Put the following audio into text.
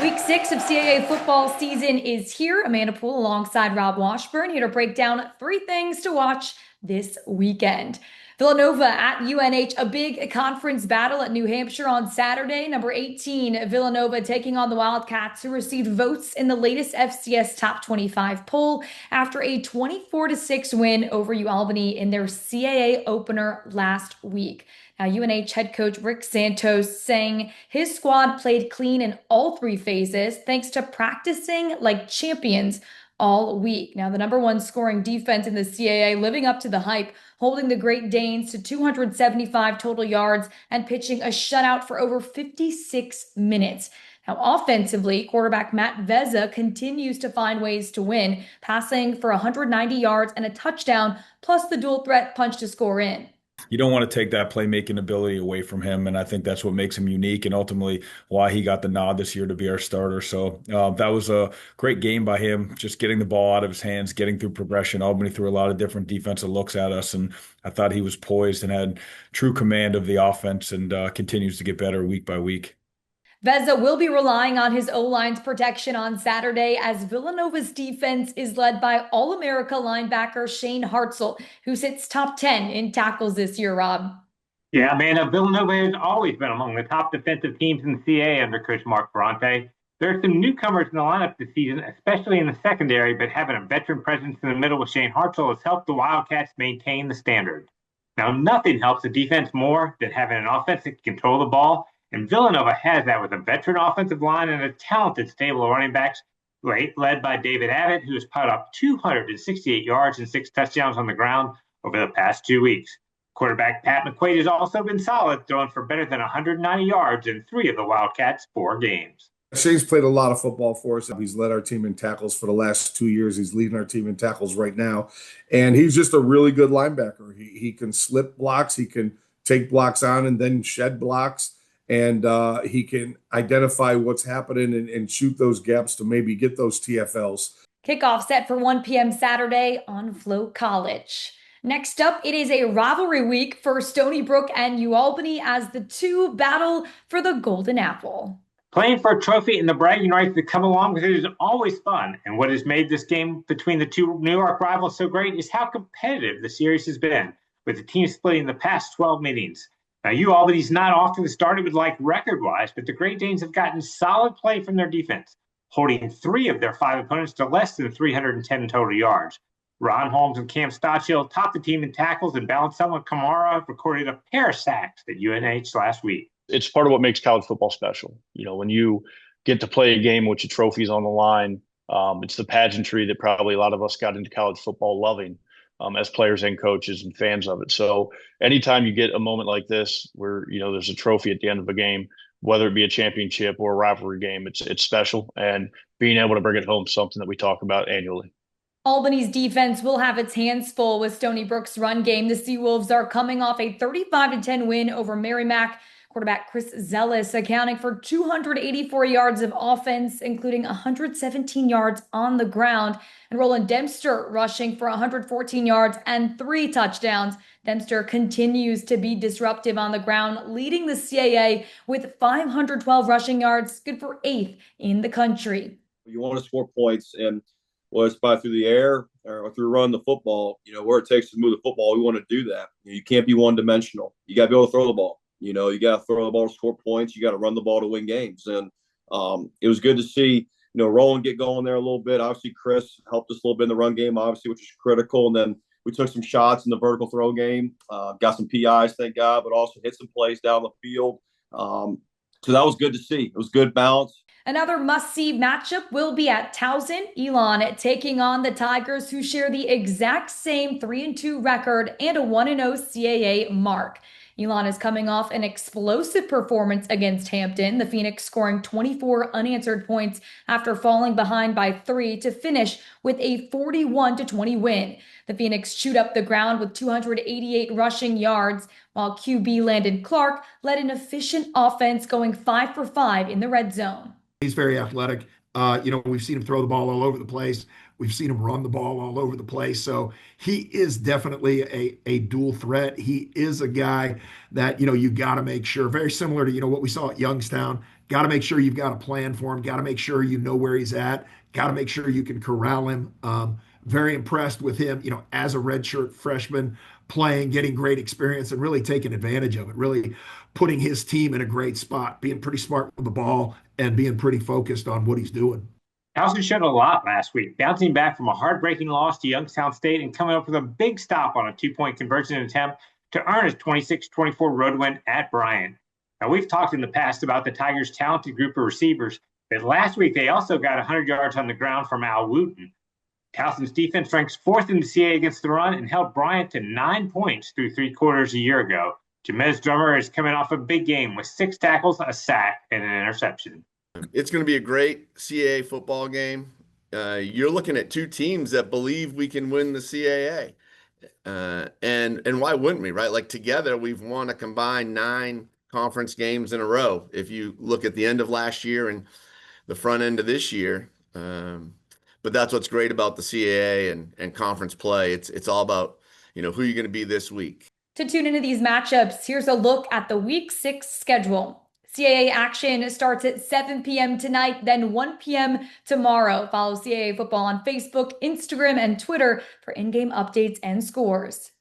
Week 6 of CAA football season is here. Amanda Poole alongside Rob Washburn here to break down 3 things to watch this weekend. Villanova at UNH, a big conference battle at New Hampshire on Saturday. Number 18, Villanova taking on the Wildcats, who received votes in the latest FCS Top 25 poll after a 24-6 win over UAlbany in their CAA opener last week. Now, UNH head coach Rick Santos saying his squad played clean in all 3 phases thanks to practicing like champions all week. Now, the number 1 scoring defense in the CAA living up to the hype, holding the Great Danes to 275 total yards and pitching a shutout for over 56 minutes. Now, offensively, quarterback Matt Vezza continues to find ways to win, passing for 190 yards and a touchdown, plus the dual threat punch to score in. You don't want to take that playmaking ability away from him, and I think that's what makes him unique and ultimately why he got the nod this year to be our starter. So that was a great game by him, just getting the ball out of his hands, getting through progression. Albany threw a lot of different defensive looks at us, and I thought he was poised and had true command of the offense and continues to get better week by week. Vezza will be relying on his O-line's protection on Saturday as Villanova's defense is led by All-America linebacker Shane Hartzell, who sits top 10 in tackles this year, Rob. Yeah, man, Villanova has always been among the top defensive teams in the CAA under Coach Mark Ferrante. There are some newcomers in the lineup this season, especially in the secondary, but having a veteran presence in the middle with Shane Hartzell has helped the Wildcats maintain the standard. Now, nothing helps the defense more than having an offense that can control the ball. And Villanova has that with a veteran offensive line and a talented stable of running backs, led by David Abbott, who has piled up 268 yards and 6 touchdowns on the ground over the past 2 weeks. Quarterback Pat McQuaid has also been solid, throwing for better than 190 yards in 3 of the Wildcats' 4 games. Shane's played a lot of football for us. He's led our team in tackles for the last 2 years. He's leading our team in tackles right now. And he's just a really good linebacker. He can slip blocks. He can take blocks on and then shed blocks. And he can identify what's happening and shoot those gaps to maybe get those TFLs. Kickoff set for 1 p.m. Saturday on Flow College. Next up, it is a rivalry week for Stony Brook and UAlbany as the 2 battle for the Golden Apple. Playing for a trophy and the bragging rights that come along with it is always fun. And what has made this game between the 2 New York rivals so great is how competitive the series has been, with the teams splitting the past 12 meetings. Now, UAlbany's not off to the start it would like record-wise, but the Great Danes have gotten solid play from their defense, holding 3 of their 5 opponents to less than 310 total yards. Ron Holmes and Cam Stotchill topped the team in tackles, and Balancello Kamara recorded a pair of sacks at UNH last week. It's part of what makes college football special. You know, when you get to play a game with your trophies on the line, it's the pageantry that probably a lot of us got into college football loving. As players and coaches and fans of it. So anytime you get a moment like this where, you know, there's a trophy at the end of a game, whether it be a championship or a rivalry game, it's special. And being able to bring it home is something that we talk about annually. Albany's defense will have its hands full with Stony Brook's run game. The Seawolves are coming off a 35-10 win over Merrimack. Quarterback Chris Zellis accounting for 284 yards of offense, including 117 yards on the ground. And Roland Dempster rushing for 114 yards and 3 touchdowns. Dempster continues to be disruptive on the ground, leading the CAA with 512 rushing yards, good for 8th in the country. You want to score points, and whether it's by through the air or through running the football, you know, where it takes to move the football, we want to do that. You can't be one-dimensional. You got to be able to throw the ball. You know, you got to throw the ball to score points. You got to run the ball to win games. And it was good to see, you know, Roland get going there a little bit. Obviously, Chris helped us a little bit in the run game, obviously, which is critical. And then we took some shots in the vertical throw game, got some PIs, thank God, but also hit some plays down the field. So that was good to see. It was good balance. Another must-see matchup will be at Towson. Elon taking on the Tigers, who share the exact same 3-2 record and a 1-0 CAA mark. Elon is coming off an explosive performance against Hampton, the Phoenix scoring 24 unanswered points after falling behind by 3 to finish with a 41-20 win. The Phoenix chewed up the ground with 288 rushing yards, while QB Landon Clark led an efficient offense going 5 for 5 in the red zone. He's very athletic. We've seen him throw the ball all over the place. We've seen him run the ball all over the place. So he is definitely a dual threat. He is a guy that, you got to make sure, very similar to, what we saw at Youngstown, got to make sure you've got a plan for him, got to make sure you know where he's at, got to make sure you can corral him. Very impressed with him, as a redshirt freshman, playing, getting great experience, and really taking advantage of it, really putting his team in a great spot, being pretty smart with the ball and being pretty focused on what he's doing. Towson showed a lot last week, bouncing back from a heartbreaking loss to Youngstown State and coming up with a big stop on a 2-point conversion attempt to earn his 26-24 road win at Bryant. Now, we've talked in the past about the Tigers' talented group of receivers, but last week they also got 100 yards on the ground from Al Wooten. Towson's defense ranks 4th in the CAA against the run and held Bryant to 9 points through 3 quarters a year ago. Jamez Drummer is coming off a big game with 6 tackles, a sack, and an interception. It's going to be a great CAA football game. You're looking at 2 teams that believe we can win the CAA. And why wouldn't we, right? Like, together, we've won a combined 9 conference games in a row. If you look at the end of last year and the front end of this year. But that's what's great about the CAA and conference play. It's all about, who you're going to be this week. To tune into these matchups, here's a look at the Week 6 schedule. CAA action starts at 7 p.m. tonight, then 1 p.m. tomorrow. Follow CAA football on Facebook, Instagram, and Twitter for in-game updates and scores.